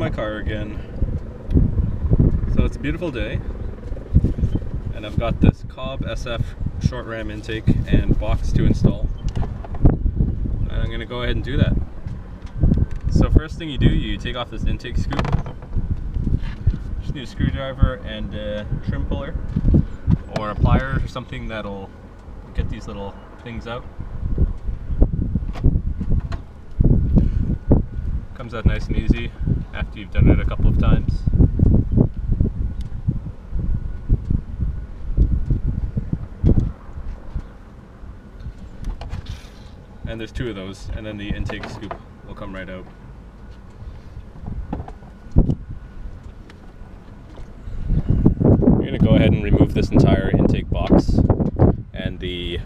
my car again. So it's a beautiful day, and I've got this Cobb SF short ram intake and box to install. And I'm going to go ahead and do that. So first thing you do, you take off this intake scoop. Just need a screwdriver and a trim puller or a pliers or something that'll get these little things out. Comes out nice and easy after you've done it a couple of times. And there's two of those, and then the intake scoop will come right out. You're going to go ahead and remove this entire intake box and the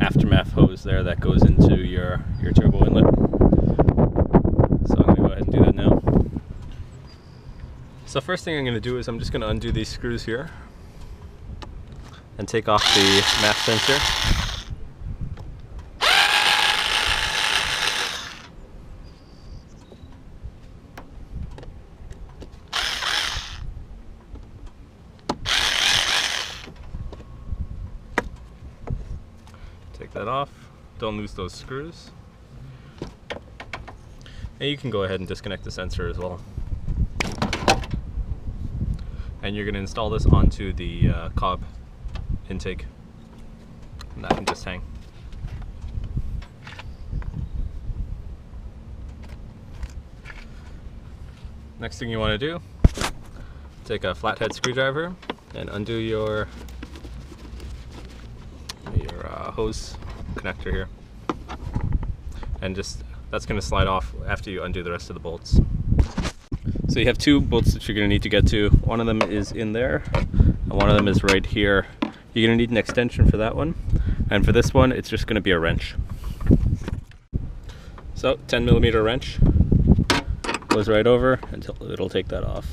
aftermath hose there that goes into your turbo inlet. So I'm going to go ahead and do that now. So first thing I'm going to do is I'm just going to undo these screws here and take off the mass sensor. Take that off. Don't lose those screws. And you can go ahead and disconnect the sensor as well. And you're going to install this onto the Cobb intake. And that can just hang. Next thing you want to do, take a flathead screwdriver and undo your hose connector here, and just that's going to slide off after you undo the rest of the bolts. So you have two bolts that you're going to need to get to. One of them is in there and one of them is right here. You're going to need an extension for that one, and for this one it's just going to be a wrench. So 10mm wrench goes right over until it'll take that off.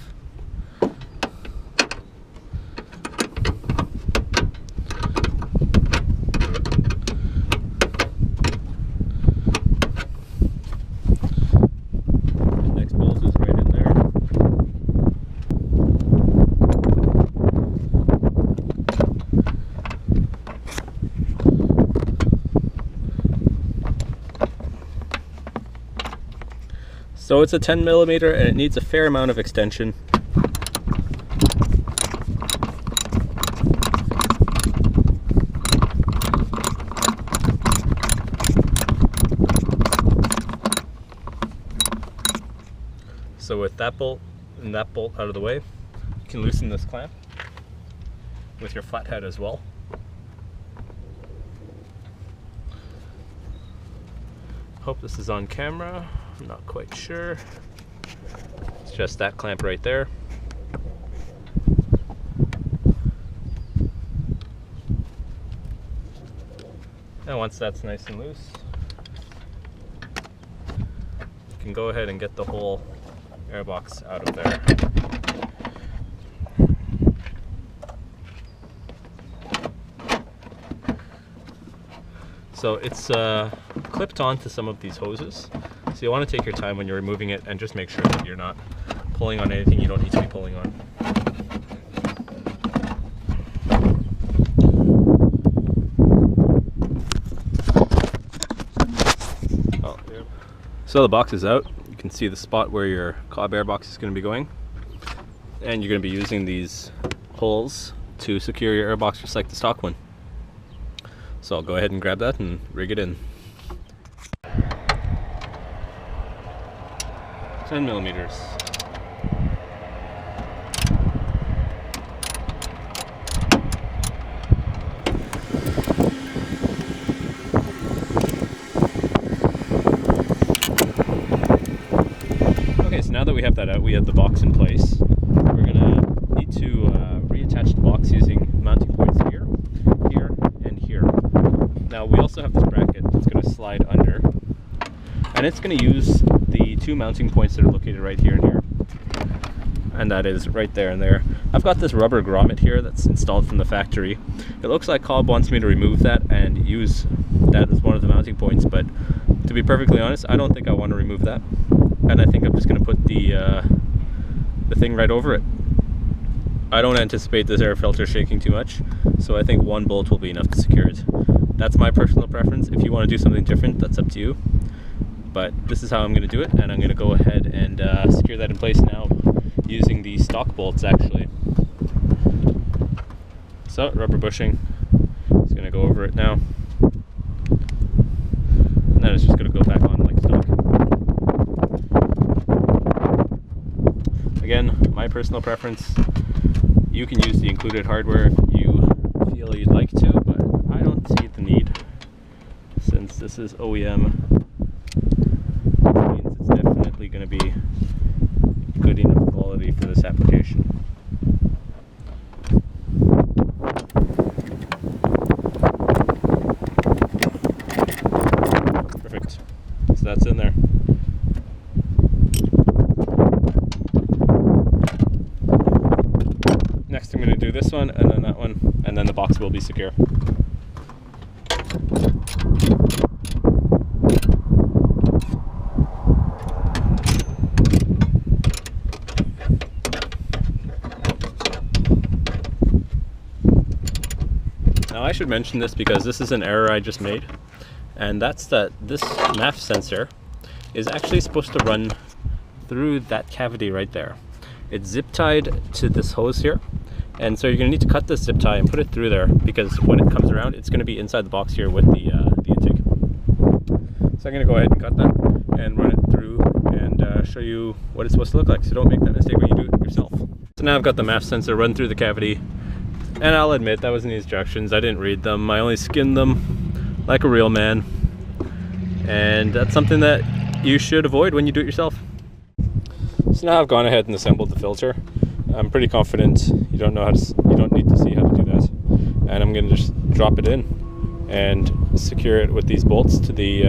So it's a 10mm and it needs a fair amount of extension. So with that bolt and that bolt out of the way, you can loosen this clamp with your flathead as well. Hope this is on camera. I'm not quite sure. It's just that clamp right there. And once that's nice and loose, you can go ahead and get the whole airbox out of there. So it's clipped onto some of these hoses. So you want to take your time when you're removing it and just make sure that you're not pulling on anything you don't need to be pulling on. So the box is out. You can see the spot where your Cobb airbox is going to be going. And you're going to be using these holes to secure your airbox just like the stock one. So I'll go ahead and grab that and rig it in. 10mm. Okay, so now that we have that out, we have the box in place. We're gonna need to reattach the box using mounting points here, here, and here. Now we also have this bracket that's gonna slide under, and it's going to use the two mounting points that are located right here and here, and that is right there and there. I've got this rubber grommet here that's installed from the factory. It looks like Cobb wants me to remove that and use that as one of the mounting points, but to be perfectly honest, I don't think I want to remove that, and I think I'm just going to put the a thing right over it. I don't anticipate this air filter shaking too much, so I think one bolt will be enough to secure it. That's my personal preference. If you want to do something different, that's up to you. But this is how I'm going to do it, and I'm going to go ahead and secure that in place now using the stock bolts actually. So, rubber bushing. It's going to go over it now. And then it's just going to go back on like stock. Again, my personal preference, you can use the included hardware if you feel you'd like to, but I don't see the need. Since this is OEM, it means it's definitely going to be good enough quality for this application. Perfect. So that's in there. Next I'm going to do this one, and then that one, and then the box will be secure. Now I should mention this because this is an error I just made, and that's that this MAF sensor is actually supposed to run through that cavity right there. It's zip tied to this hose here, and so you're going to need to cut this zip tie and put it through there, because when it comes around it's going to be inside the box here with the intake. So I'm going to go ahead and cut that and run it through and show you what it's supposed to look like, so don't make that mistake when you do it yourself. So now I've got the MAF sensor run through the cavity, and I'll admit that was in the instructions. I didn't read them. I only skimmed them like a real man, and that's something that you should avoid when you do it yourself. So now I've gone ahead and assembled the filter. I'm pretty confident you don't need to see how to do that. And I'm going to just drop it in and secure it with these bolts to the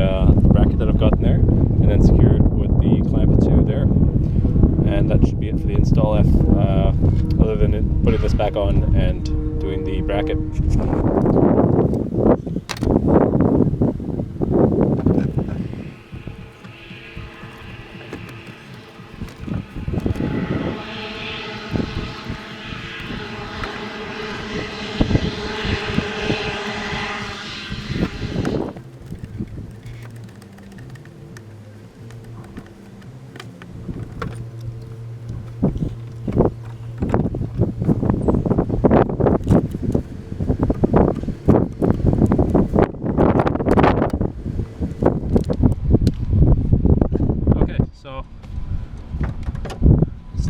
bracket that I've got in there, and then secure it with the clamp to there. And that should be it for the install, other than putting this back on and doing the bracket.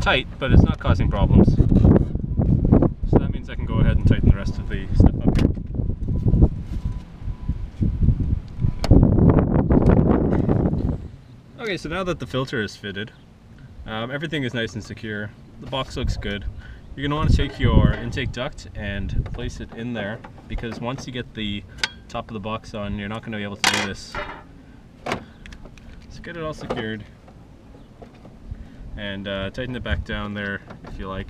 Tight, but it's not causing problems. So that means I can go ahead and tighten the rest of the stuff up here. Okay, so now that the filter is fitted, everything is nice and secure. The box looks good. You're going to want to take your intake duct and place it in there, because once you get the top of the box on, you're not going to be able to do this. So get it all secured. And tighten it back down there if you like,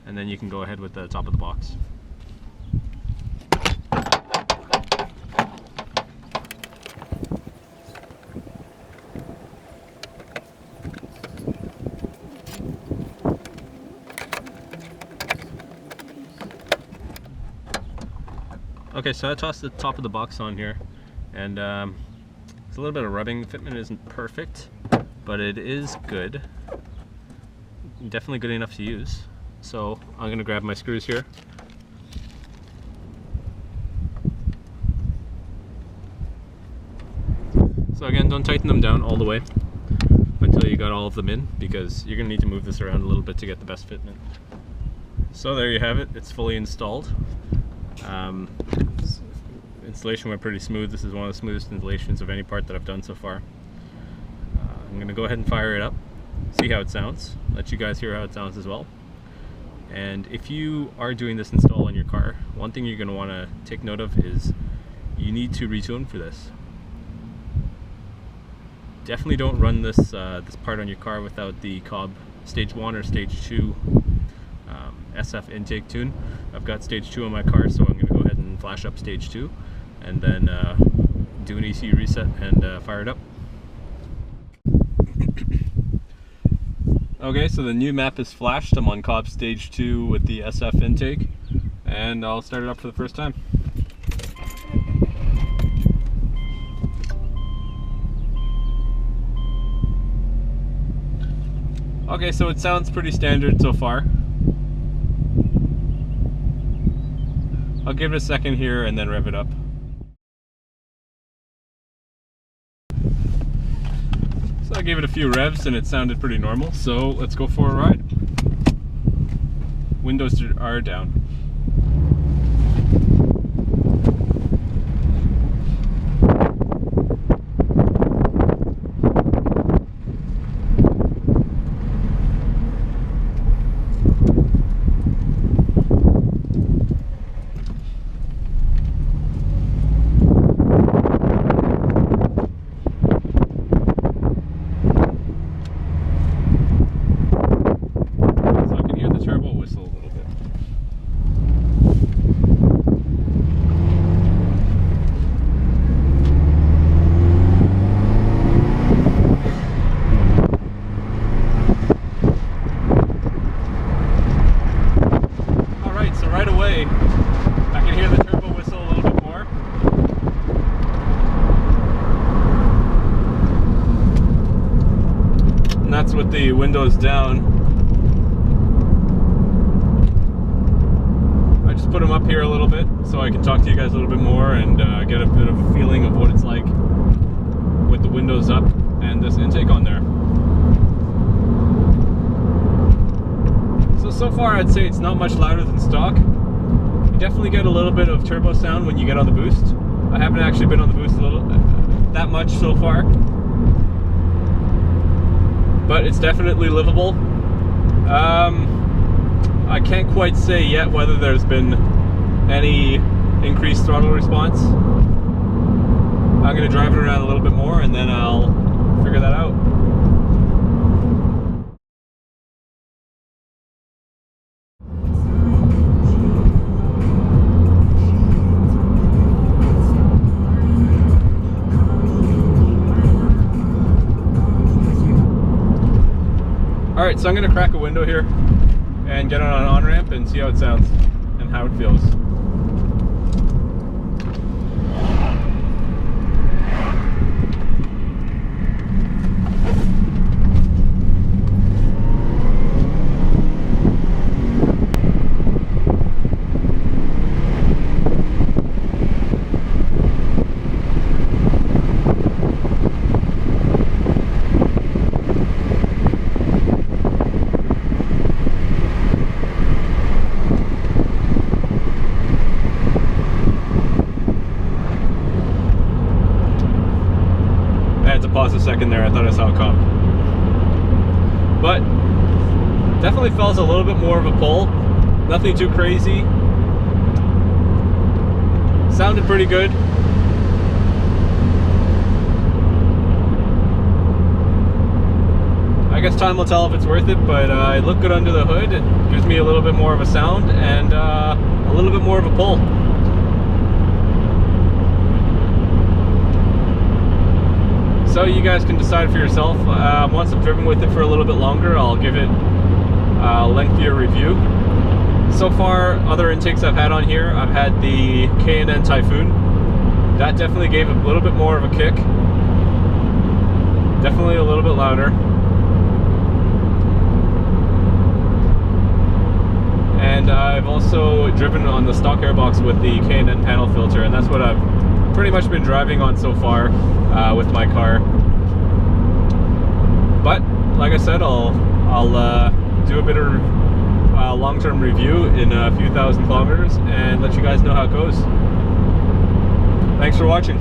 and then you can go ahead with the top of the box. Okay, so I tossed the top of the box on here, and it's a little bit of rubbing. The fitment isn't perfect, but it is good. Definitely good enough to use. So I'm going to grab my screws here. So again, don't tighten them down all the way until you got all of them in, because you're going to need to move this around a little bit to get the best fitment. So there you have it. It's fully installed. Installation went pretty smooth. This is one of the smoothest installations of any part that I've done so far. I'm going to go ahead and fire it up, see how it sounds, let you guys hear how it sounds as well. And if you are doing this install on your car, one thing you're going to want to take note of is you need to retune for this. Definitely don't run this this part on your car without the Cobb Stage 1 or Stage 2 SF Intake tune. I've got Stage 2 on my car, so I'm going to go ahead and flash up Stage 2 and then do an ECU reset and fire it up. Okay, so the new map is flashed. I'm on Cobb Stage 2 with the SF Intake, and I'll start it up for the first time. Okay, so it sounds pretty standard so far. I'll give it a second here and then rev it up. So I gave it a few revs and it sounded pretty normal, so let's go for a ride. Windows are down. I can hear the turbo whistle a little bit more. And that's with the windows down. I just put them up here a little bit so I can talk to you guys a little bit more and get a bit of a feeling of what it's like with the windows up and this intake on there. So far I'd say it's not much louder than stock. You definitely get a little bit of turbo sound when you get on the boost. I haven't actually been on the boost that much so far, but it's definitely livable. I can't quite say yet whether there's been any increased throttle response. I'm going to drive it around a little bit more and then I'll figure that out. Alright, so I'm going to crack a window here and get on an on-ramp and see how it sounds and how it feels. Pause a second there, I thought I saw a Cobb. But definitely felt a little bit more of a pull. Nothing too crazy. Sounded pretty good. I guess time will tell if it's worth it, but it looked good under the hood. It gives me a little bit more of a sound and a little bit more of a pull. So you guys can decide for yourself. Once I've driven with it for a little bit longer, I'll give it a lengthier review. So far, other intakes I've had on here, I've had the K&N Typhoon. That definitely gave a little bit more of a kick. Definitely a little bit louder. And I've also driven on the stock airbox with the K&N panel filter, and that's what I've pretty much been driving on so far with my car. But like I said, I'll do a bit of long-term review in a few thousand kilometers and let you guys know how it goes. Thanks for watching.